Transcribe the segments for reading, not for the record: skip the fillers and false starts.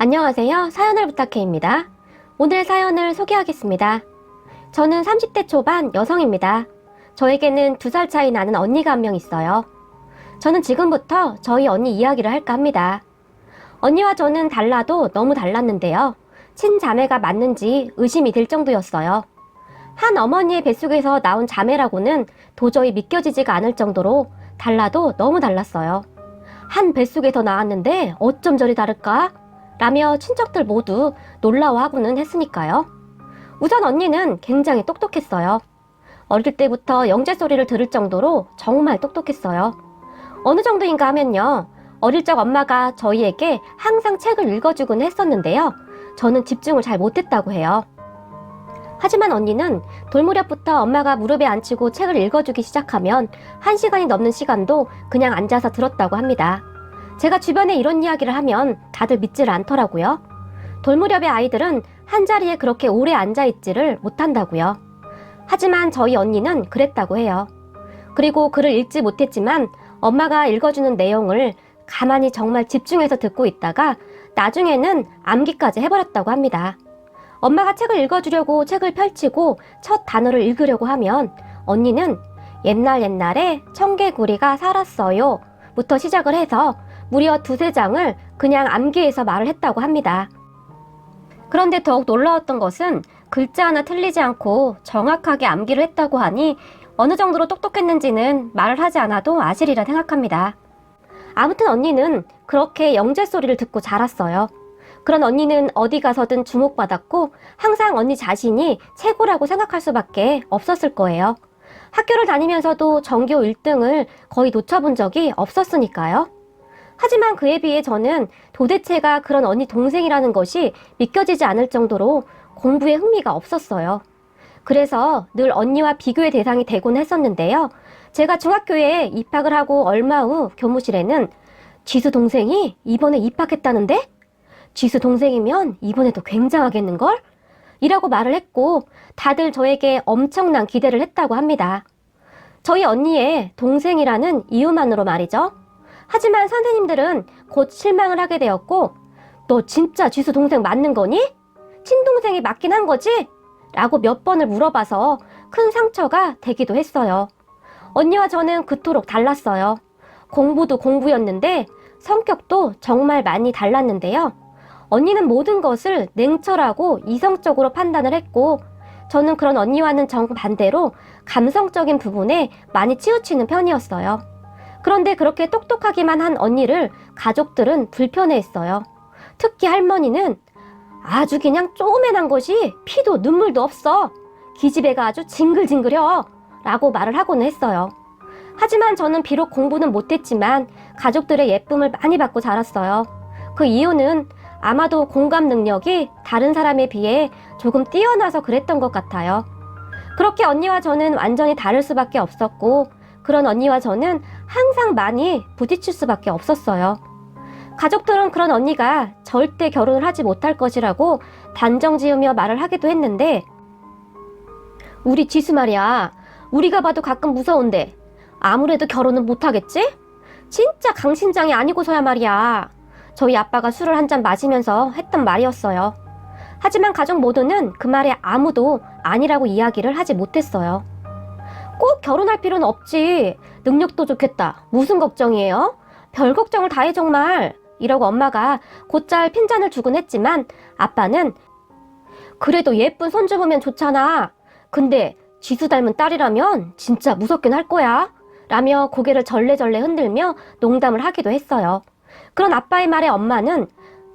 안녕하세요. 사연을 부탁해입니다. 오늘 사연을 소개하겠습니다. 저는 30대 초반 여성입니다. 저에게는 2살 차이 나는 언니가 한 명 있어요. 저는 지금부터 저희 언니 이야기를 할까 합니다. 언니와 저는 달라도 너무 달랐는데요. 친자매가 맞는지 의심이 들 정도였어요. 한 어머니의 뱃속에서 나온 자매라고는 도저히 믿겨지지가 않을 정도로 달라도 너무 달랐어요. 한 뱃속에서 나왔는데 어쩜 저리 다를까? 라며 친척들 모두 놀라워하고는 했으니까요. 우선 언니는 굉장히 똑똑했어요. 어릴 때부터 영재 소리를 들을 정도로 정말 똑똑했어요. 어느 정도인가 하면요. 어릴 적 엄마가 저희에게 항상 책을 읽어주곤 했었는데요. 저는 집중을 잘 못했다고 해요. 하지만 언니는 돌무렵부터 엄마가 무릎에 앉히고 책을 읽어주기 시작하면 1시간이 넘는 시간도 그냥 앉아서 들었다고 합니다. 제가 주변에 이런 이야기를 하면 다들 믿지를 않더라고요. 돌무렵의 아이들은 한자리에 그렇게 오래 앉아있지를 못한다고요. 하지만 저희 언니는 그랬다고 해요. 그리고 글을 읽지 못했지만 엄마가 읽어주는 내용을 가만히 정말 집중해서 듣고 있다가 나중에는 암기까지 해버렸다고 합니다. 엄마가 책을 읽어주려고 책을 펼치고 첫 단어를 읽으려고 하면 언니는 옛날에 청개구리가 살았어요 부터 시작을 해서 무려 2~3장을 그냥 암기해서 말을 했다고 합니다. 그런데 더욱 놀라웠던 것은 글자 하나 틀리지 않고 정확하게 암기를 했다고 하니 어느 정도로 똑똑했는지는 말을 하지 않아도 아시리라 생각합니다. 아무튼 언니는 그렇게 영재 소리를 듣고 자랐어요. 그런 언니는 어디 가서든 주목받았고 항상 언니 자신이 최고라고 생각할 수밖에 없었을 거예요. 학교를 다니면서도 전교 1등을 거의 놓쳐본 적이 없었으니까요. 하지만 그에 비해 저는 도대체가 그런 언니 동생이라는 것이 믿겨지지 않을 정도로 공부에 흥미가 없었어요. 그래서 늘 언니와 비교의 대상이 되곤 했었는데요. 제가 중학교에 입학을 하고 얼마 후 교무실에는 지수 동생이 이번에 입학했다는데? 지수 동생이면 이번에도 굉장하겠는걸? 이라고 말을 했고 다들 저에게 엄청난 기대를 했다고 합니다. 저희 언니의 동생이라는 이유만으로 말이죠. 하지만 선생님들은 곧 실망을 하게 되었고 너 진짜 지수 동생 맞는 거니? 친동생이 맞긴 한 거지? 라고 몇 번을 물어봐서 큰 상처가 되기도 했어요. 언니와 저는 그토록 달랐어요. 공부도 공부였는데 성격도 정말 많이 달랐는데요. 언니는 모든 것을 냉철하고 이성적으로 판단을 했고 저는 그런 언니와는 정반대로 감성적인 부분에 많이 치우치는 편이었어요. 그런데 그렇게 똑똑하기만 한 언니를 가족들은 불편해했어요. 특히 할머니는 아주 그냥 쪼맨한 것이 피도 눈물도 없어. 기집애가 아주 징글징글혀 라고 말을 하고는 했어요. 하지만 저는 비록 공부는 못했지만 가족들의 예쁨을 많이 받고 자랐어요. 그 이유는 아마도 공감 능력이 다른 사람에 비해 조금 뛰어나서 그랬던 것 같아요. 그렇게 언니와 저는 완전히 다를 수밖에 없었고 그런 언니와 저는 항상 많이 부딪힐 수밖에 없었어요. 가족들은 그런 언니가 절대 결혼을 하지 못할 것이라고 단정지으며 말을 하기도 했는데 우리 지수 말이야. 우리가 봐도 가끔 무서운데 아무래도 결혼은 못하겠지? 진짜 강심장이 아니고서야 말이야. 저희 아빠가 술을 한 잔 마시면서 했던 말이었어요. 하지만 가족 모두는 그 말에 아무도 아니라고 이야기를 하지 못했어요. 꼭 결혼할 필요는 없지. 능력도 좋겠다. 무슨 걱정이에요? 별 걱정을 다 해 정말. 이러고 엄마가 곧잘 핀잔을 주곤 했지만 아빠는 그래도 예쁜 손주 보면 좋잖아. 근데 지수 닮은 딸이라면 진짜 무섭긴 할 거야. 라며 고개를 절레절레 흔들며 농담을 하기도 했어요. 그런 아빠의 말에 엄마는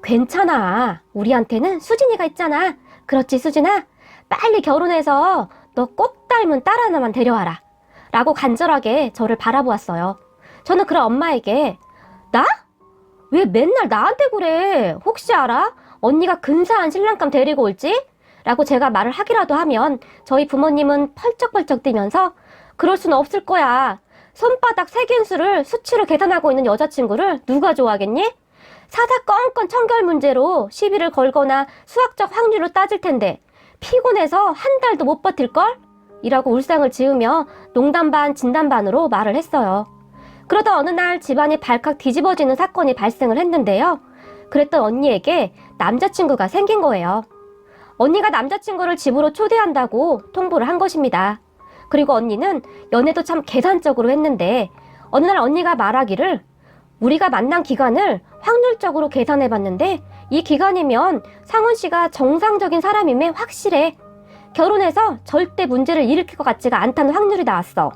괜찮아. 우리한테는 수진이가 있잖아. 그렇지 수진아? 빨리 결혼해서 너 꼭 닮은 딸 하나만 데려와라. 라고 간절하게 저를 바라보았어요. 저는 그런 엄마에게 나? 왜 맨날 나한테 그래? 혹시 알아? 언니가 근사한 신랑감 데리고 올지? 라고 제가 말을 하기라도 하면 저희 부모님은 펄쩍펄쩍 뛰면서 그럴 수는 없을 거야. 손바닥 3개인수를 수치로 계산하고 있는 여자친구를 누가 좋아하겠니? 사사건건 청결 문제로 시비를 걸거나 수학적 확률로 따질 텐데 피곤해서 한 달도 못 버틸걸? 이라고 울상을 지으며 농담 반 진담 반으로 말을 했어요. 그러다 어느 날 집안이 발칵 뒤집어지는 사건이 발생을 했는데요. 그랬던 언니에게 남자친구가 생긴 거예요. 언니가 남자친구를 집으로 초대한다고 통보를 한 것입니다. 그리고 언니는 연애도 참 계산적으로 했는데 어느 날 언니가 말하기를 우리가 만난 기간을 확률적으로 계산해봤는데 이 기간이면 상훈 씨가 정상적인 사람임에 확실해. 결혼해서 절대 문제를 일으킬 것 같지가 않다는 확률이 나왔어.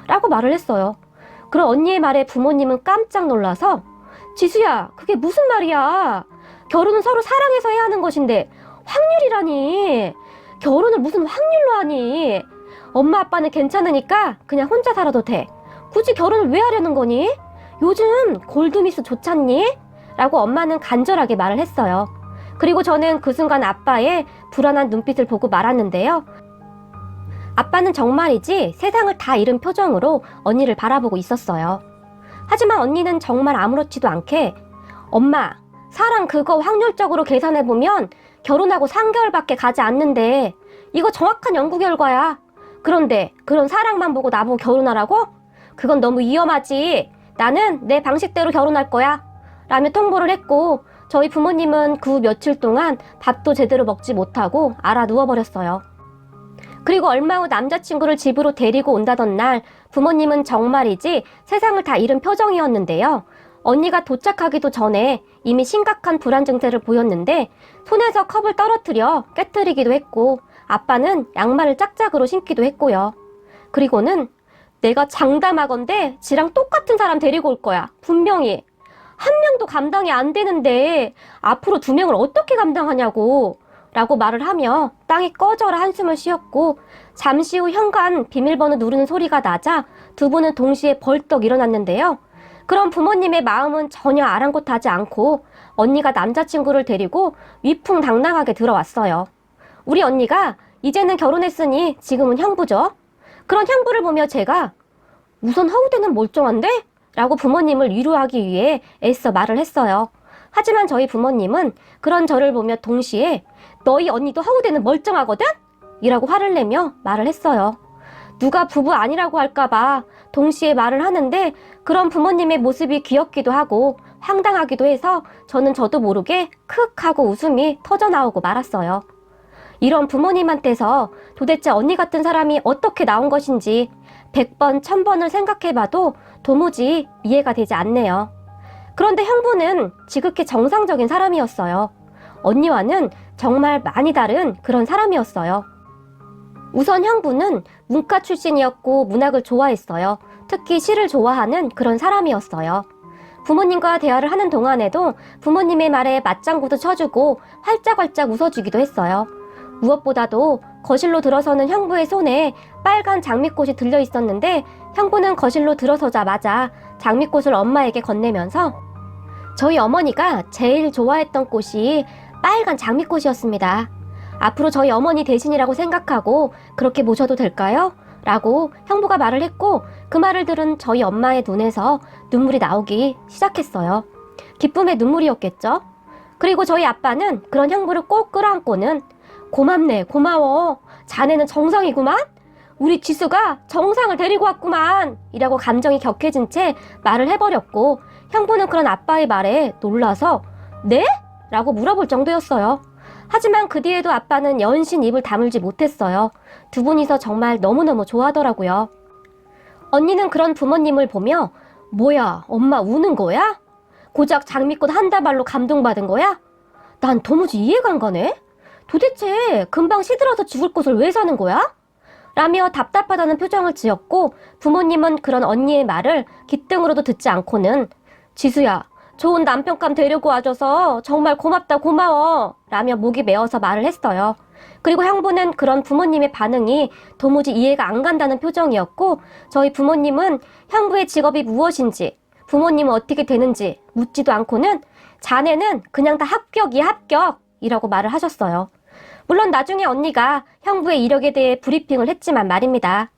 라고 말을 했어요. 그럼 언니의 말에 부모님은 깜짝 놀라서 지수야, 그게 무슨 말이야. 결혼은 서로 사랑해서 해야 하는 것인데 확률이라니. 결혼을 무슨 확률로 하니. 엄마 아빠는 괜찮으니까 그냥 혼자 살아도 돼. 굳이 결혼을 왜 하려는 거니? 요즘 골드미스 좋잖니? 라고 엄마는 간절하게 말을 했어요. 그리고 저는 그 순간 아빠의 불안한 눈빛을 보고 말았는데요. 아빠는 정말이지 세상을 다 잃은 표정으로 언니를 바라보고 있었어요. 하지만 언니는 정말 아무렇지도 않게 엄마, 사랑 그거 확률적으로 계산해보면 결혼하고 3개월밖에 가지 않는데 이거 정확한 연구 결과야. 그런데 그런 사랑만 보고 나보고 결혼하라고? 그건 너무 위험하지. 나는 내 방식대로 결혼할 거야. 라며 통보를 했고 저희 부모님은 그 며칠 동안 밥도 제대로 먹지 못하고 알아 누워버렸어요. 그리고 얼마 후 남자친구를 집으로 데리고 온다던 날 부모님은 정말이지 세상을 다 잃은 표정이었는데요. 언니가 도착하기도 전에 이미 심각한 불안 증세를 보였는데 손에서 컵을 떨어뜨려 깨트리기도 했고 아빠는 양말을 짝짝으로 신기도 했고요. 그리고는 내가 장담하건대 지랑 똑같은 사람 데리고 올 거야. 분명히. 한 명도 감당이 안 되는데 앞으로 2명을 어떻게 감당하냐고 라고 말을 하며 땅이 꺼져라 한숨을 쉬었고 잠시 후 현관 비밀번호 누르는 소리가 나자 두 분은 동시에 벌떡 일어났는데요. 그럼 부모님의 마음은 전혀 아랑곳하지 않고 언니가 남자친구를 데리고 위풍당당하게 들어왔어요. 우리 언니가 이제는 결혼했으니 지금은 형부죠. 그런 형부를 보며 제가 우선 허우대는 멀쩡한데? 라고 부모님을 위로하기 위해 애써 말을 했어요. 하지만 저희 부모님은 그런 저를 보며 동시에 너희 언니도 허우대는 멀쩡하거든? 이라고 화를 내며 말을 했어요. 누가 부부 아니라고 할까봐 동시에 말을 하는데 그런 부모님의 모습이 귀엽기도 하고 황당하기도 해서 저는 저도 모르게 크 하고 웃음이 터져나오고 말았어요. 이런 부모님한테서 도대체 언니 같은 사람이 어떻게 나온 것인지 100번, 1000번을 생각해봐도 도무지 이해가 되지 않네요. 그런데 형부는 지극히 정상적인 사람이었어요. 언니와는 정말 많이 다른 그런 사람이었어요. 우선 형부는 문과 출신이었고 문학을 좋아했어요. 특히 시를 좋아하는 그런 사람이었어요. 부모님과 대화를 하는 동안에도 부모님의 말에 맞장구도 쳐주고 활짝활짝 웃어주기도 했어요. 무엇보다도 거실로 들어서는 형부의 손에 빨간 장미꽃이 들려 있었는데 형부는 거실로 들어서자마자 장미꽃을 엄마에게 건네면서 저희 어머니가 제일 좋아했던 꽃이 빨간 장미꽃이었습니다. 앞으로 저희 어머니 대신이라고 생각하고 그렇게 모셔도 될까요? 라고 형부가 말을 했고 그 말을 들은 저희 엄마의 눈에서 눈물이 나오기 시작했어요. 기쁨의 눈물이었겠죠? 그리고 저희 아빠는 그런 형부를 꼭 끌어안고는 고맙네, 고마워. 자네는 정상이구만. 우리 지수가 정상을 데리고 왔구만. 이라고 감정이 격해진 채 말을 해버렸고 형부는 그런 아빠의 말에 놀라서 네? 라고 물어볼 정도였어요. 하지만 그 뒤에도 아빠는 연신 입을 다물지 못했어요. 두 분이서 정말 너무너무 좋아하더라고요. 언니는 그런 부모님을 보며 뭐야, 엄마 우는 거야? 고작 장미꽃 한 다발로 감동받은 거야? 난 도무지 이해가 안 가네? 도대체 금방 시들어서 죽을 곳을 왜 사는 거야? 라며 답답하다는 표정을 지었고 부모님은 그런 언니의 말을 귓등으로도 듣지 않고는 지수야, 좋은 남편감 데리고 와줘서 정말 고맙다 고마워 라며 목이 메어서 말을 했어요. 그리고 형부는 그런 부모님의 반응이 도무지 이해가 안 간다는 표정이었고 저희 부모님은 형부의 직업이 무엇인지 부모님은 어떻게 되는지 묻지도 않고는 자네는 그냥 다 합격이야 합격 이라고 말을 하셨어요. 물론 나중에 언니가 형부의 이력에 대해 브리핑을 했지만 말입니다.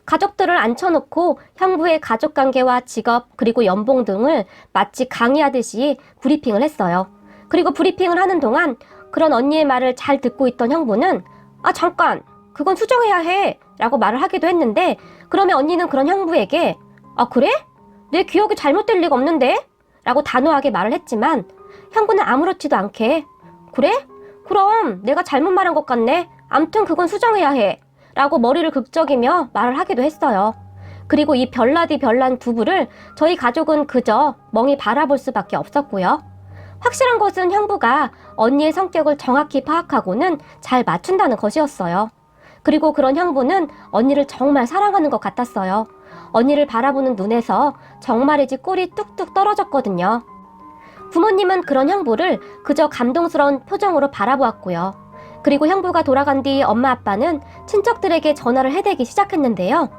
가족들을 앉혀놓고 형부의 가족관계와 직업 그리고 연봉 등을 마치 강의하듯이 브리핑을 했어요. 그리고 브리핑을 하는 동안 그런 언니의 말을 잘 듣고 있던 형부는 아 잠깐 그건 수정해야 해 라고 말을 하기도 했는데 그러면 언니는 그런 형부에게 아 그래? 내 기억이 잘못될 리가 없는데? 라고 단호하게 말을 했지만 형부는 아무렇지도 않게 그래? 그럼 내가 잘못 말한 것 같네. 암튼 그건 수정해야 해. 라고 머리를 극적이며 말을 하기도 했어요. 그리고 이 별나디 별난 부부를 저희 가족은 그저 멍이 바라볼 수밖에 없었고요. 확실한 것은 형부가 언니의 성격을 정확히 파악하고는 잘 맞춘다는 것이었어요. 그리고 그런 형부는 언니를 정말 사랑하는 것 같았어요. 언니를 바라보는 눈에서 정말이지 꿀이 뚝뚝 떨어졌거든요. 부모님은 그런 형부를 그저 감동스러운 표정으로 바라보았고요. 그리고 형부가 돌아간 뒤 엄마 아빠는 친척들에게 전화를 해대기 시작했는데요.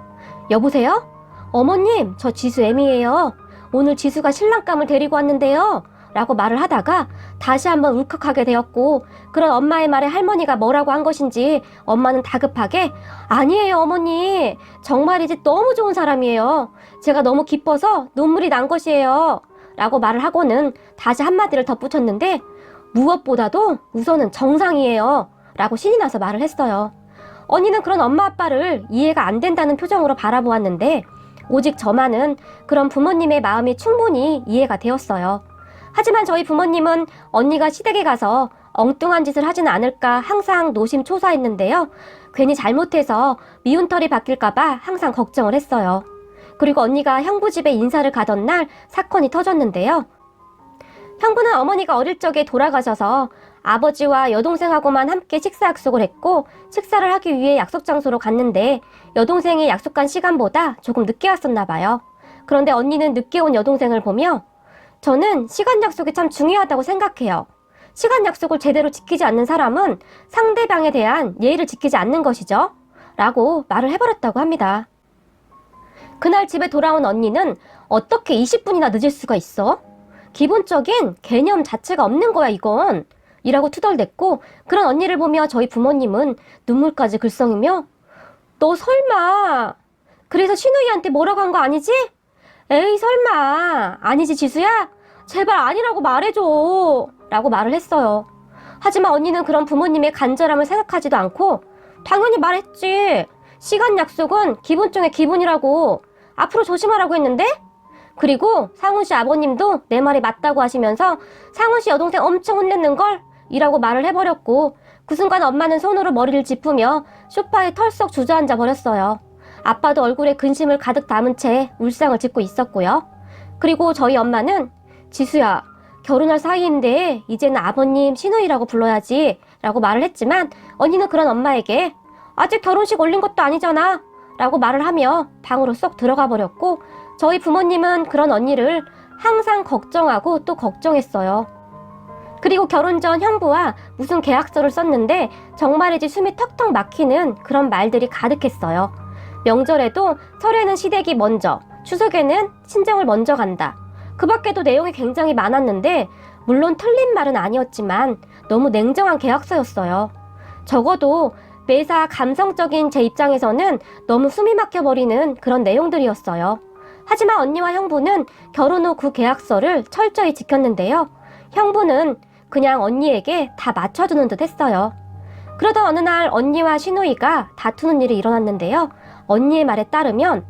여보세요? 어머님, 저 지수 애미예요. 오늘 지수가 신랑감을 데리고 왔는데요. 라고 말을 하다가 다시 한번 울컥하게 되었고, 그런 엄마의 말에 할머니가 뭐라고 한 것인지 엄마는 다급하게 아니에요 어머니, 정말이지 너무 좋은 사람이에요. 제가 너무 기뻐서 눈물이 난 것이에요. 라고 말을 하고는 다시 한마디를 덧붙였는데 무엇보다도 우선은 정상이에요. 라고 신이 나서 말을 했어요. 언니는 그런 엄마 아빠를 이해가 안 된다는 표정으로 바라보았는데 오직 저만은 그런 부모님의 마음이 충분히 이해가 되었어요. 하지만 저희 부모님은 언니가 시댁에 가서 엉뚱한 짓을 하진 않을까 항상 노심초사했는데요. 괜히 잘못해서 미운털이 바뀔까봐 항상 걱정을 했어요. 그리고 언니가 형부 집에 인사를 가던 날 사건이 터졌는데요. 형부는 어머니가 어릴 적에 돌아가셔서 아버지와 여동생하고만 함께 식사 약속을 했고 식사를 하기 위해 약속 장소로 갔는데 여동생이 약속한 시간보다 조금 늦게 왔었나 봐요. 그런데 언니는 늦게 온 여동생을 보며 저는 시간 약속이 참 중요하다고 생각해요. 시간 약속을 제대로 지키지 않는 사람은 상대방에 대한 예의를 지키지 않는 것이죠. 라고 말을 해버렸다고 합니다. 그날 집에 돌아온 언니는 어떻게 20분이나 늦을 수가 있어? 기본적인 개념 자체가 없는 거야 이건. 이라고 투덜댔고 그런 언니를 보며 저희 부모님은 눈물까지 글썽이며 너 설마 그래서 신우이한테 뭐라고 한 거 아니지? 에이 설마 아니지 지수야? 제발 아니라고 말해줘 라고 말을 했어요. 하지만 언니는 그런 부모님의 간절함을 생각하지도 않고 당연히 말했지. 시간 약속은 기분 중에 기분이라고. 앞으로 조심하라고 했는데? 그리고 상훈씨 아버님도 내 말이 맞다고 하시면서 상훈씨 여동생 엄청 혼냈는걸? 이라고 말을 해버렸고 그 순간 엄마는 손으로 머리를 짚으며 소파에 털썩 주저앉아 버렸어요. 아빠도 얼굴에 근심을 가득 담은 채 울상을 짓고 있었고요. 그리고 저희 엄마는 지수야 결혼할 사이인데 이제는 아버님 신우이라고 불러야지 라고 말을 했지만 언니는 그런 엄마에게 아직 결혼식 올린 것도 아니잖아 라고 말을 하며 방으로 쏙 들어가 버렸고 저희 부모님은 그런 언니를 항상 걱정하고 또 걱정했어요. 그리고 결혼 전 형부와 무슨 계약서를 썼는데 정말이지 숨이 턱턱 막히는 그런 말들이 가득했어요. 명절에도 설에는 시댁이 먼저, 추석에는 친정을 먼저 간다. 그 밖에도 내용이 굉장히 많았는데 물론 틀린 말은 아니었지만 너무 냉정한 계약서였어요. 적어도 매사 감성적인 제 입장에서는 너무 숨이 막혀버리는 그런 내용들이었어요. 하지만 언니와 형부는 결혼 후 그 계약서를 철저히 지켰는데요. 형부는 그냥 언니에게 다 맞춰주는 듯 했어요. 그러던 어느 날 언니와 시누이가 다투는 일이 일어났는데요. 언니의 말에 따르면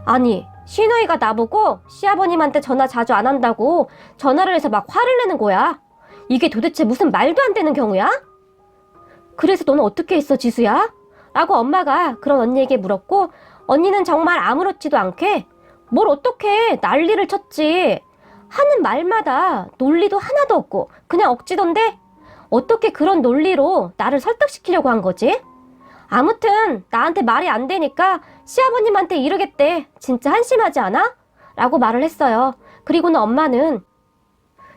아니 시누이가 나보고 시아버님한테 전화 자주 안 한다고 전화를 해서 막 화를 내는 거야. 이게 도대체 무슨 말도 안 되는 경우야? 그래서 너는 어떻게 했어 지수야? 라고 엄마가 그런 언니에게 물었고 언니는 정말 아무렇지도 않게 뭘 어떻게 난리를 쳤지. 하는 말마다 논리도 하나도 없고 그냥 억지던데 어떻게 그런 논리로 나를 설득시키려고 한 거지? 아무튼 나한테 말이 안 되니까 시아버님한테 이르겠대. 진짜 한심하지 않아? 라고 말을 했어요. 그리고는 엄마는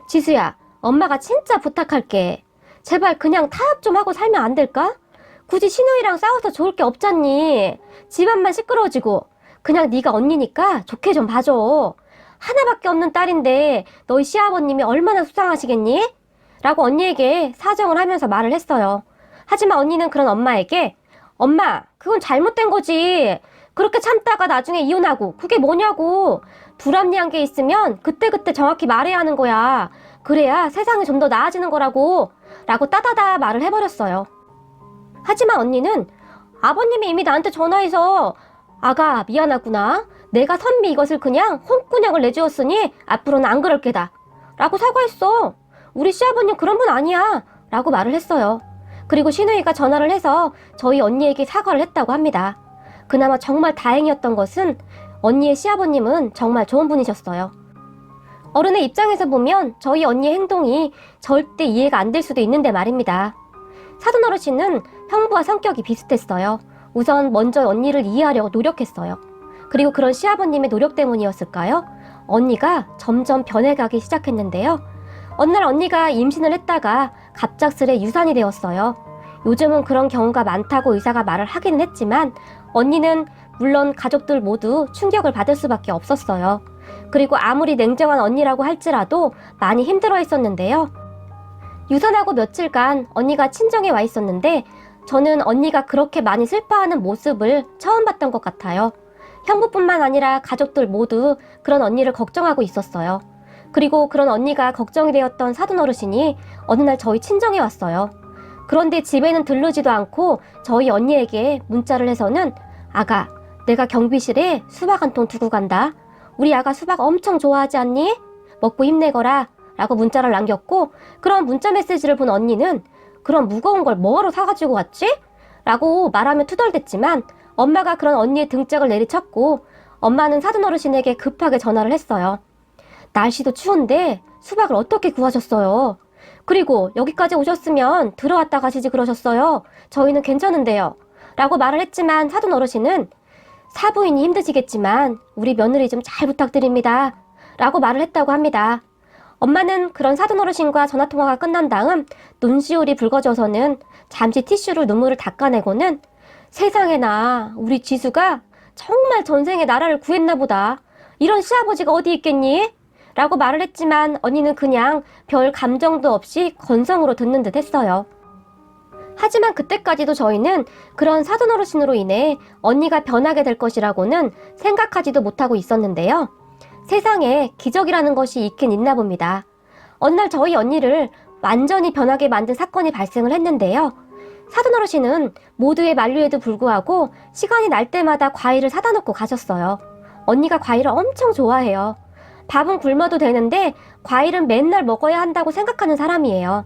지수야 엄마가 진짜 부탁할게. 제발 그냥 타협 좀 하고 살면 안 될까? 굳이 신우이랑 싸워서 좋을 게 없잖니. 집안만 시끄러워지고 그냥 네가 언니니까 좋게 좀 봐줘. 하나밖에 없는 딸인데 너희 시아버님이 얼마나 속상하시겠니? 라고 언니에게 사정을 하면서 말을 했어요. 하지만 언니는 그런 엄마에게 엄마 그건 잘못된 거지. 그렇게 참다가 나중에 이혼하고 그게 뭐냐고. 불합리한 게 있으면 그때그때 정확히 말해야 하는 거야. 그래야 세상이 좀 더 나아지는 거라고. 라고 따다다 말을 해버렸어요. 하지만 언니는 아버님이 이미 나한테 전화해서 아가 미안하구나. 내가 선미 이것을 그냥 홍군형을 내주었으니 앞으로는 안 그럴 게다. 라고 사과했어. 우리 시아버님 그런 분 아니야. 라고 말을 했어요. 그리고 시누이가 전화를 해서 저희 언니에게 사과를 했다고 합니다. 그나마 정말 다행이었던 것은 언니의 시아버님은 정말 좋은 분이셨어요. 어른의 입장에서 보면 저희 언니의 행동이 절대 이해가 안 될 수도 있는데 말입니다. 사돈 어르신은 형부와 성격이 비슷했어요. 우선 먼저 언니를 이해하려고 노력했어요. 그리고 그런 시아버님의 노력 때문이었을까요? 언니가 점점 변해가기 시작했는데요. 어느 날 언니가 임신을 했다가 갑작스레 유산이 되었어요. 요즘은 그런 경우가 많다고 의사가 말을 하기는 했지만 언니는 물론 가족들 모두 충격을 받을 수밖에 없었어요. 그리고 아무리 냉정한 언니라고 할지라도 많이 힘들어 했었는데요. 유산하고 며칠간 언니가 친정에 와 있었는데 저는 언니가 그렇게 많이 슬퍼하는 모습을 처음 봤던 것 같아요. 형부뿐만 아니라 가족들 모두 그런 언니를 걱정하고 있었어요. 그리고 그런 언니가 걱정이 되었던 사돈 어르신이 어느 날 저희 친정에 왔어요. 그런데 집에는 들르지도 않고 저희 언니에게 문자를 해서는 아가, 내가 경비실에 수박 한 통 두고 간다. 우리 아가 수박 엄청 좋아하지 않니? 먹고 힘내거라 라고 문자를 남겼고 그런 문자 메시지를 본 언니는 그런 무거운 걸 뭐하러 사가지고 왔지? 라고 말하며 투덜댔지만 엄마가 그런 언니의 등짝을 내리쳤고 엄마는 사돈 어르신에게 급하게 전화를 했어요. 날씨도 추운데 수박을 어떻게 구하셨어요? 그리고 여기까지 오셨으면 들어왔다 가시지 그러셨어요. 저희는 괜찮은데요. 라고 말을 했지만 사돈 어르신은 사부인이 힘드시겠지만 우리 며느리 좀 잘 부탁드립니다. 라고 말을 했다고 합니다. 엄마는 그런 사돈 어르신과 전화통화가 끝난 다음 눈시울이 붉어져서는 잠시 티슈로 눈물을 닦아내고는 세상에나 우리 지수가 정말 전생에 나라를 구했나 보다. 이런 시아버지가 어디 있겠니? 라고 말을 했지만 언니는 그냥 별 감정도 없이 건성으로 듣는 듯 했어요. 하지만 그때까지도 저희는 그런 사돈 어르신으로 인해 언니가 변하게 될 것이라고는 생각하지도 못하고 있었는데요. 세상에 기적이라는 것이 있긴 있나 봅니다. 어느 날 저희 언니를 완전히 변하게 만든 사건이 발생을 했는데요. 사돈 어르신은 모두의 만류에도 불구하고 시간이 날 때마다 과일을 사다 놓고 가셨어요. 언니가 과일을 엄청 좋아해요. 밥은 굶어도 되는데 과일은 맨날 먹어야 한다고 생각하는 사람이에요.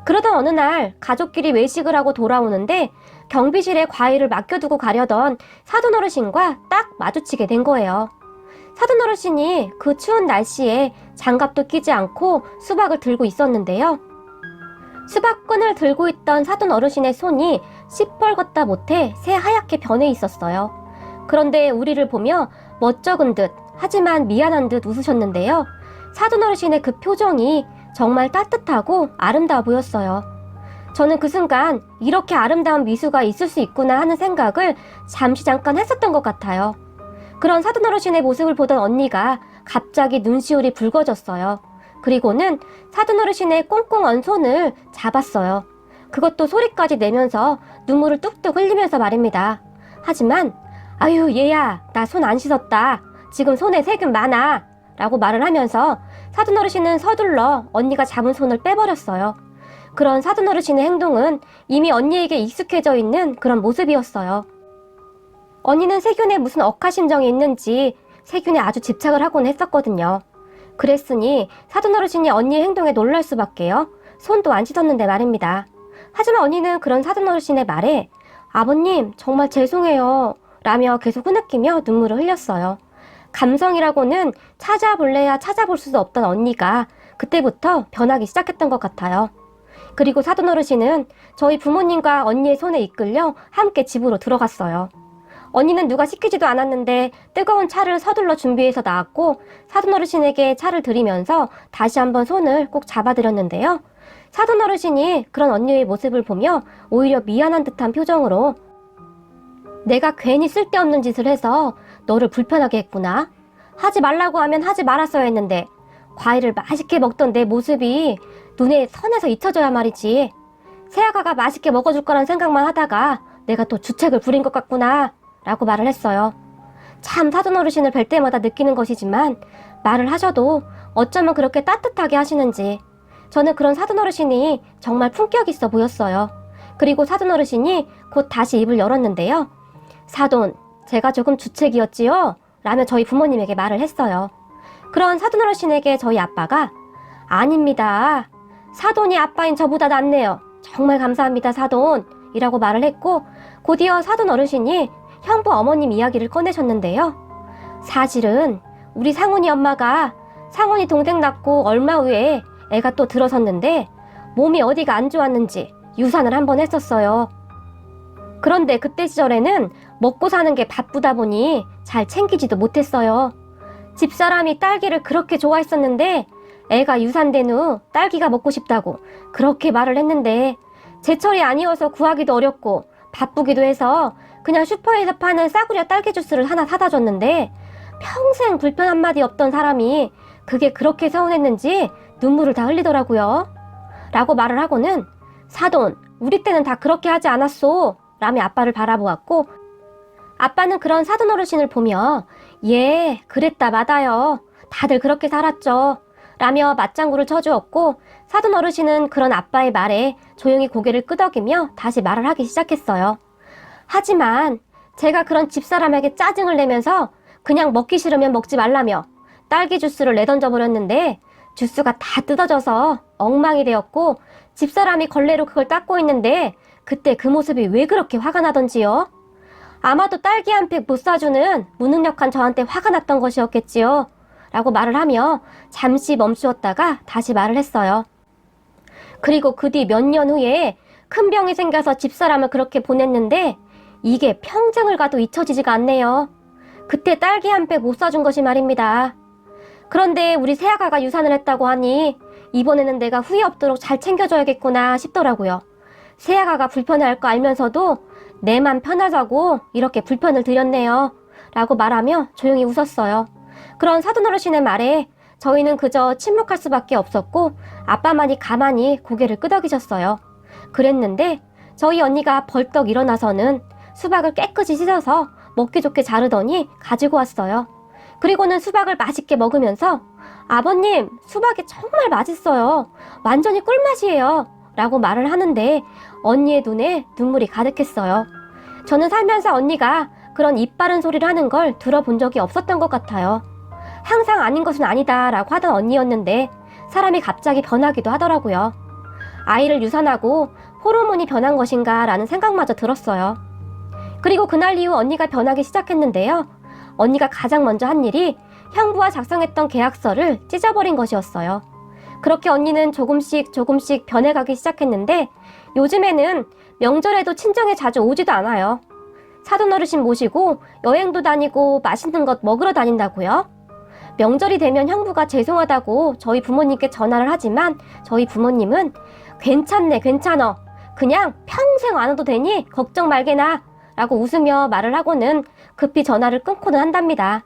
그러던 어느 날 가족끼리 외식을 하고 돌아오는데 경비실에 과일을 맡겨두고 가려던 사돈 어르신과 딱 마주치게 된 거예요. 사돈 어르신이 그 추운 날씨에 장갑도 끼지 않고 수박을 들고 있었는데요. 수박끈을 들고 있던 사돈 어르신의 손이 시뻘겋다 못해 새하얗게 변해 있었어요. 그런데 우리를 보며 멋쩍은 듯 하지만 미안한 듯 웃으셨는데요. 사돈 어르신의 그 표정이 정말 따뜻하고 아름다워 보였어요. 저는 그 순간 이렇게 아름다운 미소가 있을 수 있구나 하는 생각을 잠깐 했었던 것 같아요. 그런 사돈 어르신의 모습을 보던 언니가 갑자기 눈시울이 붉어졌어요. 그리고는 사돈 어르신의 꽁꽁 언 손을 잡았어요. 그것도 소리까지 내면서 눈물을 뚝뚝 흘리면서 말입니다. 하지만 아유 얘야 나 손 안 씻었다. 지금 손에 세균 많아. 라고 말을 하면서 사돈 어르신은 서둘러 언니가 잡은 손을 빼버렸어요. 그런 사돈 어르신의 행동은 이미 언니에게 익숙해져 있는 그런 모습이었어요. 언니는 세균에 무슨 억하심정이 있는지 세균에 아주 집착을 하곤 했었거든요. 그랬으니 사돈 어르신이 언니의 행동에 놀랄 수밖에요. 손도 안 씻었는데 말입니다. 하지만 언니는 그런 사돈 어르신의 말에 아버님 정말 죄송해요 라며 계속 흐느끼며 눈물을 흘렸어요. 감성이라고는 찾아볼래야 찾아볼 수도 없던 언니가 그때부터 변하기 시작했던 것 같아요. 그리고 사돈 어르신은 저희 부모님과 언니의 손에 이끌려 함께 집으로 들어갔어요. 언니는 누가 시키지도 않았는데 뜨거운 차를 서둘러 준비해서 나왔고 사돈 어르신에게 차를 드리면서 다시 한번 손을 꼭 잡아드렸는데요. 사돈 어르신이 그런 언니의 모습을 보며 오히려 미안한 듯한 표정으로 내가 괜히 쓸데없는 짓을 해서 너를 불편하게 했구나. 하지 말라고 하면 하지 말았어야 했는데 과일을 맛있게 먹던 내 모습이 눈에 선해서 잊혀져야 말이지. 새아가가 맛있게 먹어줄 거란 생각만 하다가 내가 또 주책을 부린 것 같구나 라고 말을 했어요. 참 사돈 어르신을 뵐 때마다 느끼는 것이지만 말을 하셔도 어쩌면 그렇게 따뜻하게 하시는지 저는 그런 사돈 어르신이 정말 품격 있어 보였어요. 그리고 사돈 어르신이 곧 다시 입을 열었는데요. 사돈, 제가 조금 주책이었지요? 라며 저희 부모님에게 말을 했어요. 그런 사돈 어르신에게 저희 아빠가 아닙니다. 사돈이 아빠인 저보다 낫네요. 정말 감사합니다, 사돈. 이라고 말을 했고, 곧이어 사돈 어르신이 형부 어머님 이야기를 꺼내셨는데요. 사실은 우리 상훈이 엄마가 상훈이 동생 낳고 얼마 후에 애가 또 들어섰는데 몸이 어디가 안 좋았는지 유산을 한번 했었어요. 그런데 그때 시절에는 먹고 사는 게 바쁘다 보니 잘 챙기지도 못했어요. 집사람이 딸기를 그렇게 좋아했었는데 애가 유산된 후 딸기가 먹고 싶다고 그렇게 말을 했는데 제철이 아니어서 구하기도 어렵고 바쁘기도 해서 그냥 슈퍼에서 파는 싸구려 딸기 주스를 하나 사다 줬는데 평생 불편 한마디 없던 사람이 그게 그렇게 서운했는지 눈물을 다 흘리더라고요. 라고 말을 하고는 사돈, 우리 때는 다 그렇게 하지 않았소. 라며 아빠를 바라보았고 아빠는 그런 사돈 어르신을 보며 예, 그랬다 마다요. 다들 그렇게 살았죠. 라며 맞장구를 쳐주었고 사돈 어르신은 그런 아빠의 말에 조용히 고개를 끄덕이며 다시 말을 하기 시작했어요. 하지만 제가 그런 집사람에게 짜증을 내면서 그냥 먹기 싫으면 먹지 말라며 딸기 주스를 내던져 버렸는데 주스가 다 뜯어져서 엉망이 되었고 집사람이 걸레로 그걸 닦고 있는데 그때 그 모습이 왜 그렇게 화가 나던지요? 아마도 딸기 한 팩 못 사주는 무능력한 저한테 화가 났던 것이었겠지요. 라고 말을 하며 잠시 멈추었다가 다시 말을 했어요. 그리고 그 뒤 몇 년 후에 큰 병이 생겨서 집사람을 그렇게 보냈는데 이게 평생을 가도 잊혀지지가 않네요. 그때 딸기 한 팩 못 사준 것이 말입니다. 그런데 우리 새아가가 유산을 했다고 하니 이번에는 내가 후회 없도록 잘 챙겨줘야겠구나 싶더라고요. 새아가가 불편해할 거 알면서도 내 맘 편하자고 이렇게 불편을 드렸네요. 라고 말하며 조용히 웃었어요. 그런 사돈 어르신의 말에 저희는 그저 침묵할 수밖에 없었고 아빠만이 가만히 고개를 끄덕이셨어요. 그랬는데 저희 언니가 벌떡 일어나서는 수박을 깨끗이 씻어서 먹기 좋게 자르더니 가지고 왔어요. 그리고는 수박을 맛있게 먹으면서 아버님, 수박이 정말 맛있어요. 완전히 꿀맛이에요. 라고 말을 하는데 언니의 눈에 눈물이 가득했어요. 저는 살면서 언니가 그런 입 바른 소리를 하는 걸 들어본 적이 없었던 것 같아요. 항상 아닌 것은 아니다 라고 하던 언니였는데 사람이 갑자기 변하기도 하더라고요. 아이를 유산하고 호르몬이 변한 것인가 라는 생각마저 들었어요. 그리고 그날 이후 언니가 변하기 시작했는데요. 언니가 가장 먼저 한 일이 형부와 작성했던 계약서를 찢어버린 것이었어요. 그렇게 언니는 조금씩 변해가기 시작했는데 요즘에는 명절에도 친정에 자주 오지도 않아요. 사돈 어르신 모시고 여행도 다니고 맛있는 것 먹으러 다닌다고요. 명절이 되면 형부가 죄송하다고 저희 부모님께 전화를 하지만 저희 부모님은 괜찮네 괜찮어 그냥 평생 안 와도 되니 걱정 말게나 라고 웃으며 말을 하고는 급히 전화를 끊고는 한답니다.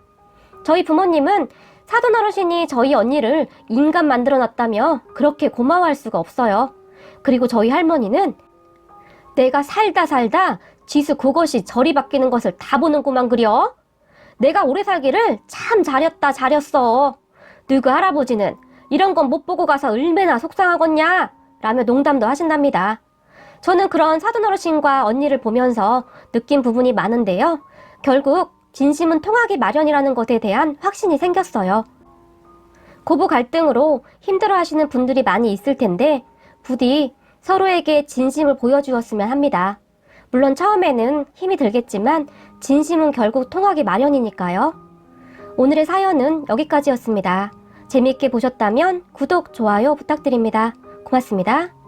저희 부모님은 사돈 어르신이 저희 언니를 인간 만들어 놨다며 그렇게 고마워할 수가 없어요. 그리고 저희 할머니는 내가 살다 지수 그것이 저리 바뀌는 것을 다 보는구만 그려. 내가 오래 살기를 참 잘했어. 누구 할아버지는 이런 건 못 보고 가서 얼마나 속상하겠냐 라며 농담도 하신답니다. 저는 그런 사돈 어르신과 언니를 보면서 느낀 부분이 많은데요. 결국 진심은 통하기 마련이라는 것에 대한 확신이 생겼어요. 고부 갈등으로 힘들어하시는 분들이 많이 있을 텐데 부디 서로에게 진심을 보여주었으면 합니다. 물론 처음에는 힘이 들겠지만 진심은 결국 통하기 마련이니까요. 오늘의 사연은 여기까지였습니다. 재미있게 보셨다면 구독, 좋아요 부탁드립니다. 고맙습니다.